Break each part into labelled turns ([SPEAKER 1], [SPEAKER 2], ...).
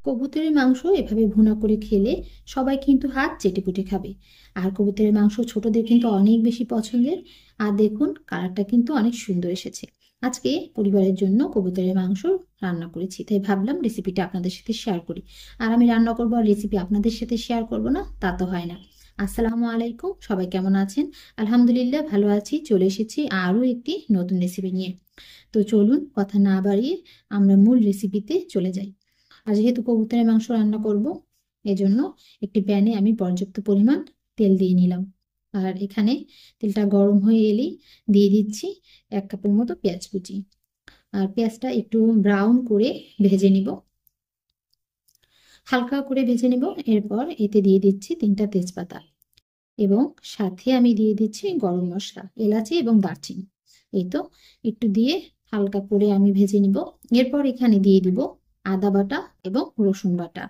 [SPEAKER 1] কবুতরের মাংস এভাবে ভুনা করে খেলে সবাই কিন্তু হাত চেটেপুটে খাবে। আর কবুতরের মাংস ছোটদের কিন্তু অনেক বেশি পছন্দের। আর দেখুন কালারটা কিন্তু অনেক সুন্দর এসেছে। আজকে পরিবারের জন্য কবুতরের মাংস রান্না করেছি, তাই ভাবলাম রেসিপিটা আপনাদের সাথে শেয়ার করি। আর আমি রান্না করবো আর রেসিপি আপনাদের সাথে শেয়ার করব না, তা তো হয় না। আসসালামু আলাইকুম, সবাই কেমন আছেন? আলহামদুলিল্লাহ ভালো আছি। চলে এসেছি আরও একটি নতুন রেসিপি নিয়ে। তো চলুন কথা না বাড়িয়ে আমরা মূল রেসিপিতে চলে যাই। আর যেহেতু কবুতরের মাংস রান্না করব, এজন্য একটি প্যানে আমি পর্যাপ্ত পরিমাণ তেল দিয়ে নিলাম। আর এখানে তেলটা গরম হয়ে এলেই দিয়ে দিচ্ছি 1 কাপের মতো পেঁয়াজ কুচি। আর পেঁয়াজটা একটু ব্রাউন করে ভেজে নিব, হালকা করে ভেজে নিব। এরপর এতে দিয়ে দিচ্ছি 3টা তেজপাতা এবং সাথে আমি দিয়ে দিচ্ছি গরম মশলা, এলাচি এবং দারচিনি। এই তো একটু দিয়ে হালকা করে আমি ভেজে নিব। এরপর এখানে দিয়ে দিব আদা বাটা এবং রসুন বাটা।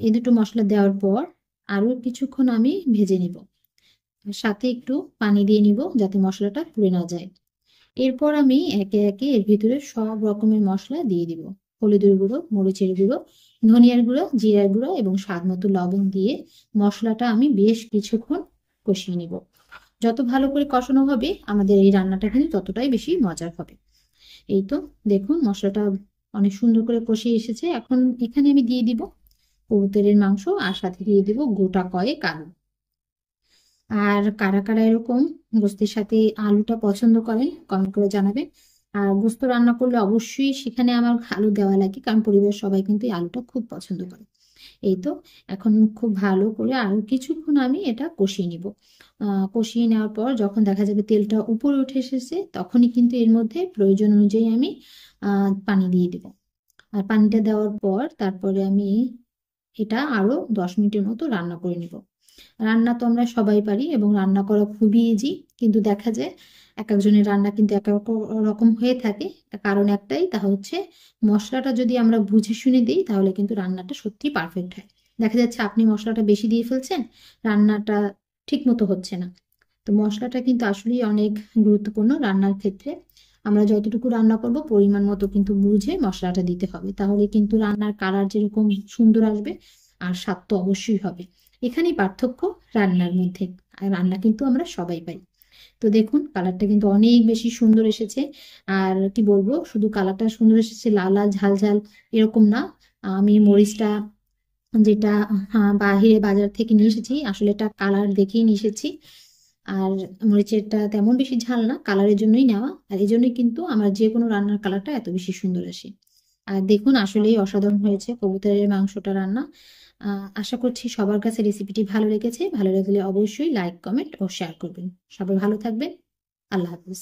[SPEAKER 1] এই দুটো মশলা দেওয়ার পর আরো কিছুক্ষণ আমি ভেজে নিব। সাথে একটু পানি দিয়ে নিব যাতে মশলাটা পুড়ে না যায়। এরপর আমি একে একে এর ভিতরে সব রকমের মশলা দিয়ে দিব। হলুদের গুঁড়ো, মরিচের গুঁড়ো, ধনিয়ার গুঁড়ো, জিরার গুঁড়ো এবং স্বাদ মতো লবণ দিয়ে মশলাটা আমি বেশ কিছুক্ষণ কষিয়ে নিব। যত ভালো করে কষানো হবে আমাদের এই রান্নাটা কিন্তু ততটাই বেশি মজার হবে। এই তো দেখুন মশলাটা অনেক সুন্দর করে কষিয়ে এসেছে। এখন এখানে আমি দিয়ে দিব কবুতরের মাংস আর সাথে দিয়ে দিব গোটা কয়েক আলু। আর কারা কারা এরকম গোস্তের সাথে আলুটা পছন্দ করেন কমেন্ট করে জানাবেন। আর গোস্ত রান্না করলে অবশ্যই সেখানে আমার আলু দেওয়া লাগে, কারণ পরিবারের সবাই কিন্তু এই আলুটা খুব পছন্দ করে। এই তো এখন খুব ভালো করে আরো কিছুক্ষণ আমি এটা কষিয়ে নিব। কষিয়ে নেওয়ার পর যখন দেখা যাবে তেলটা উপরে উঠে এসেছে, তখনই কিন্তু এর মধ্যে প্রয়োজন অনুযায়ী আমি পানি দিয়ে দেব। আর পানিটা দেওয়ার পর তারপরে আমি এটা আরো 10 মিনিটের মতো রান্না করে নিব। রান্না তো আমরা সবাই পারি এবং রান্না করা খুবই ইজি, কিন্তু দেখা যায় এক একজনের রান্না কিন্তু এক এক রকম হয়ে থাকে। কারণ একটাই, তা হচ্ছে মশলাটা যদি আমরা বুঝে শুনে দিই তাহলে কিন্তু রান্নাটা সত্যি পারফেক্ট হয়। দেখা যাচ্ছে আপনি মশলাটা বেশি দিয়ে ফেলছেন, রান্নাটা ঠিক মতো হচ্ছে না। তো মশলাটা কিন্তু আসলেই অনেক গুরুত্বপূর্ণ রান্নার ক্ষেত্রে। আমরা যতটুকু রান্না করব পরিমাণ মতো কিন্তু বুঝে মশলাটা দিতে হবে, তাহলে কিন্তু রান্নার কালার যেরকম সুন্দর আসবে আর স্বাদ তো অবশ্যই হবে। এখানেই পার্থক্য রান্নার মধ্যে। আর রান্না কিন্তু আমরা সবাই পাই। তো দেখুন কালারটা কিন্তু অনেক বেশি সুন্দর এসেছে। আর কি বলবো, শুধু কালারটা সুন্দর এসেছে, লাল লাল ঝাল ঝাল এরকম না। আমি মরিচটা যেটা বাহিরে বাজার থেকে নিয়ে এসেছি, আসলে এটা কালার দেখেই নিয়ে এসেছি। আর মরিচেরটা তেমন বেশি ঝাল না, কালারের জন্যই নেওয়া। আর এই জন্যই কিন্তু আমার যে কোনো রান্নার কালারটা এত বেশি সুন্দর আসে। আর দেখুন আসলেই অসাধারণ হয়েছে কবুতরের মাংসটা রান্না। আশা করছি সবার কাছে রেসিপিটি ভালো লেগেছে। ভালো লাগলে অবশ্যই লাইক, কমেন্ট ও শেয়ার করবেন। সবাই ভালো থাকবেন। আল্লাহ হাফিজ।